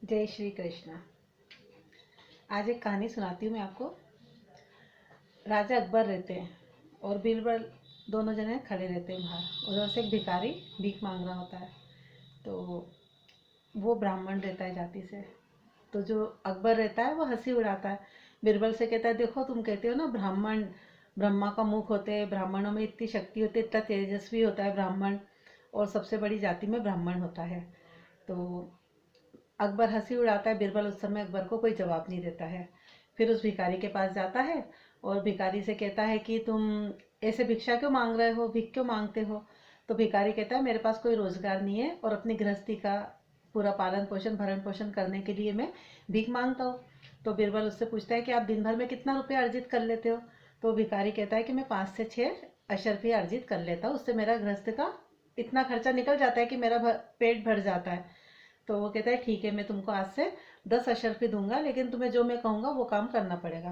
जय श्री कृष्ण। आज एक कहानी सुनाती हूँ मैं आपको। राजा अकबर रहते हैं और बीरबल दोनों जने खड़े रहते हैं बाहर। उधर से एक भिखारी भीख मांग रहा होता है। तो वो ब्राह्मण रहता है जाति से। तो जो अकबर रहता है वो हंसी उड़ाता है, बीरबल से कहता है, देखो तुम कहते हो ना ब्राह्मण ब्रह्मा का मुख होते हैं, ब्राह्मणों में इतनी शक्ति होती है, इतना तेजस्वी होता है ब्राह्मण, और सबसे बड़ी जाति में ब्राह्मण होता है। तो अकबर हंसी उड़ाता है। बीरबल उस समय अकबर को कोई जवाब नहीं देता है। फिर उस भिखारी के पास जाता है और भिखारी से कहता है कि तुम ऐसे भिक्षा क्यों मांग रहे हो, भिख क्यों मांगते हो। तो भिखारी कहता है, मेरे पास कोई रोजगार नहीं है और अपनी गृहस्थी का पूरा पालन पोषण भरण पोषण करने के लिए मैं भीख मांगता हूँ। तो बीरबल उससे पूछता है कि आप दिन भर में कितना रुपया अर्जित कर लेते हो। तो भिखारी कहता है कि मैं 5 से 6 अशर्फी अर्जित कर लेता हूँ, उससे मेरा गृहस्थ का इतना खर्चा निकल जाता है कि मेरा पेट भर जाता है। तो वो कहता है, ठीक है, मैं तुमको आज से 10 अशर्फी दूंगा, लेकिन तुम्हें जो मैं कहूँगा वो काम करना पड़ेगा।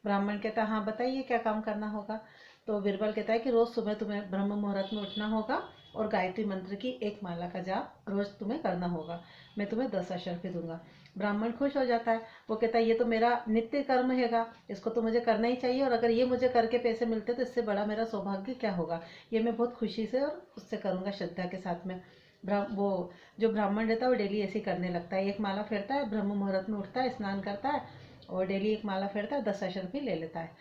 ब्राह्मण कहता है, हाँ बताइए क्या काम करना होगा। तो बीरबल कहता है कि रोज सुबह तुम्हें ब्रह्म मुहूर्त में उठना होगा और गायत्री मंत्र की एक माला का जाप रोज तुम्हें करना होगा, मैं तुम्हें 10 अशर्फी दूंगा। ब्राह्मण खुश हो जाता है। वो कहता है, ये तो मेरा नित्य कर्म हैगा, इसको तो मुझे करना ही चाहिए, और अगर ये मुझे करके पैसे मिलते तो इससे बड़ा मेरा सौभाग्य क्या होगा। ये मैं बहुत खुशी से और उससे करूँगा, श्रद्धा के साथ में। वो जो ब्राह्मण रहता है वो डेली ऐसे ही करने लगता है, एक माला फेरता है, ब्रह्म मुहूर्त में उठता है, स्नान करता है और डेली एक माला फेरता है, 10 अशर्फी ले लेता है।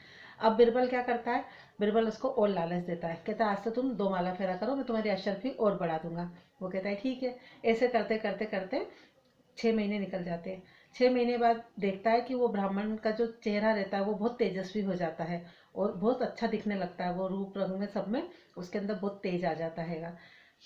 अब बीरबल क्या करता है, बीरबल उसको और लालच देता है, कहता है आज से तुम 2 माला फेरा करो, मैं तुम्हारी अशर्फी और बढ़ा दूंगा। वो कहता है ठीक है। ऐसे करते करते करते 6 महीने निकल जाते हैं। 6 महीने बाद देखता है कि वो ब्राह्मण का जो चेहरा रहता है वो बहुत तेजस्वी हो जाता है और बहुत अच्छा दिखने लगता है, वो रूप रंग में सब में उसके अंदर बहुत तेज आ जाता है।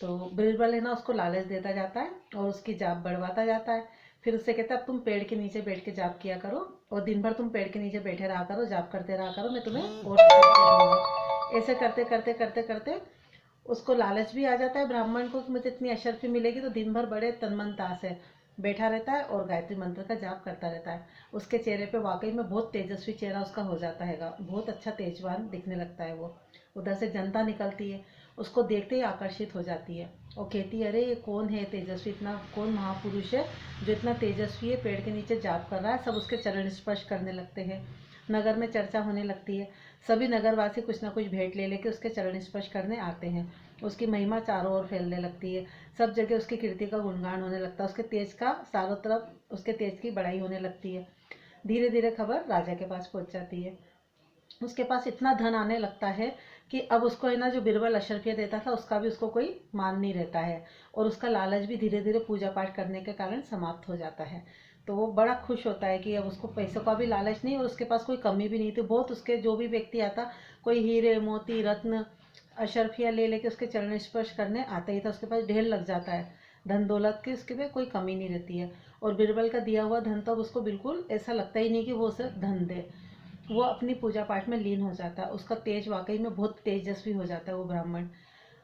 तो बीरबल है ना उसको लालच देता जाता है और उसकी जाप बढ़वाता जाता है। फिर उससे कहता है, अब तुम पेड़ के नीचे बैठ के जाप किया करो और दिन भर तुम पेड़ के नीचे बैठे रहा करो, जाप करते रहा करो, मैं तुम्हें और दूंगा। ऐसे करते करते करते करते उसको लालच भी आ जाता है ब्राह्मण को कि मुझे इतनी अशर्फी मिलेगी, तो दिन भर बड़े तनमन से बैठा रहता है और गायत्री मंत्र का जाप करता रहता है। उसके चेहरे पे वाकई में बहुत तेजस्वी चेहरा उसका हो जाता है, बहुत अच्छा तेजवान दिखने लगता है वो। उधर से जनता निकलती है, उसको देखते ही आकर्षित हो जाती है और कहती है, अरे ये कौन है तेजस्वी, इतना कौन महापुरुष है जो इतना तेजस्वी है, पेड़ के नीचे जाप कर रहा है। सब उसके चरण स्पर्श करने लगते हैं, नगर में चर्चा होने लगती है। सभी नगरवासी कुछ ना कुछ भेंट ले लेके उसके चरण स्पर्श करने आते हैं। उसकी महिमा चारों ओर फैलने लगती है, सब जगह उसकी कीर्ति का गुणगान होने लगता है, उसके तेज का चारों तरफ उसके तेज की बड़ाई होने लगती है। धीरे धीरे खबर राजा के पास पहुंच जाती है। उसके पास इतना धन आने लगता है कि अब उसको है ना जो बीरबल अशर्फिया देता था उसका भी उसको कोई मान नहीं रहता है, और उसका लालच भी धीरे धीरे पूजा पाठ करने के कारण समाप्त हो जाता है। तो वो बड़ा खुश होता है कि अब उसको पैसों का भी लालच नहीं और उसके पास कोई कमी भी नहीं थी। बहुत उसके जो भी व्यक्ति आता, कोई हीरे मोती रत्न अशर्फिया ले लेके उसके चरण स्पर्श करने आता ही था, उसके पास ढेर लग जाता है, धन दौलत की उसके पे कोई कमी नहीं रहती है। और बीरबल का दिया हुआ धन तो उसको बिल्कुल ऐसा लगता ही नहीं कि वो उसे धन दे, वो अपनी पूजा पाठ में लीन हो जाता है। उसका तेज वाकई में बहुत तेजस्वी हो जाता है वो ब्राह्मण।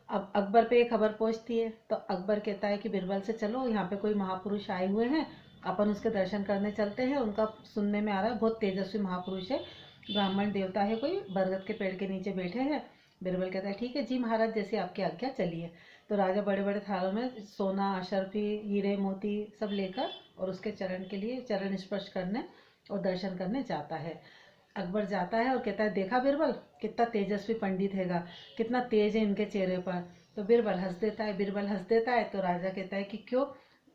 अब अकबर पे ये खबर पहुंचती है तो अकबर कहता है कि बीरबल से, चलो यहाँ पे कोई महापुरुष आए हुए हैं, अपन उसके दर्शन करने चलते हैं। उनका सुनने में आ रहा है बहुत तेजस्वी महापुरुष है, ब्राह्मण देवता है, कोई बरगद के पेड़ के नीचे बैठे हैं। बीरबल कहता है, ठीक है जी महाराज, जैसे आपकी आज्ञा, चलिए। तो राजा बड़े बड़े थालों में सोना अशर्फी हीरे मोती सब लेकर और उसके चरण के लिए चरण स्पर्श करने और दर्शन करने जाता है। अकबर जाता है और कहता है, देखा बीरबल कितना तेजस्वी पंडित हैगा, कितना तेज है इनके चेहरे पर। तो बीरबल हंस देता है, बीरबल हंस देता है। तो राजा कहता है कि क्यों,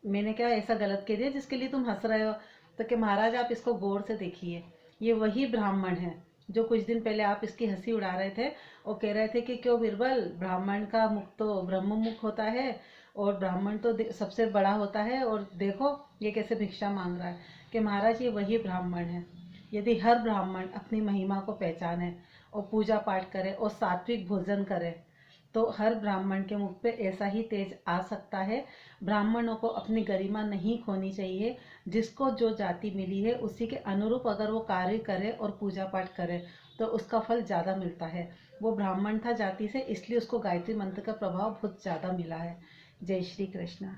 मैंने क्या ऐसा गलत कह दिया जिसके लिए तुम हंस रहे हो। तो कि महाराज आप इसको गौर से देखिए, ये वही ब्राह्मण है जो कुछ दिन पहले आप इसकी हंसी उड़ा रहे थे और कह रहे थे कि क्यों बीरबल, ब्राह्मण का मुख तो ब्रह्म मुख होता है और ब्राह्मण तो सबसे बड़ा होता है, और देखो ये कैसे भिक्षा मांग रहा है। कि महाराज ये वही ब्राह्मण है। यदि हर ब्राह्मण अपनी महिमा को पहचाने और पूजा पाठ करे और सात्विक भोजन करे तो हर ब्राह्मण के मुख पे ऐसा ही तेज आ सकता है। ब्राह्मणों को अपनी गरिमा नहीं खोनी चाहिए, जिसको जो जाति मिली है उसी के अनुरूप अगर वो कार्य करे और पूजा पाठ करे तो उसका फल ज़्यादा मिलता है। वो ब्राह्मण था जाति से, इसलिए उसको गायत्री मंत्र का प्रभाव बहुत ज़्यादा मिला है। जय श्री कृष्ण।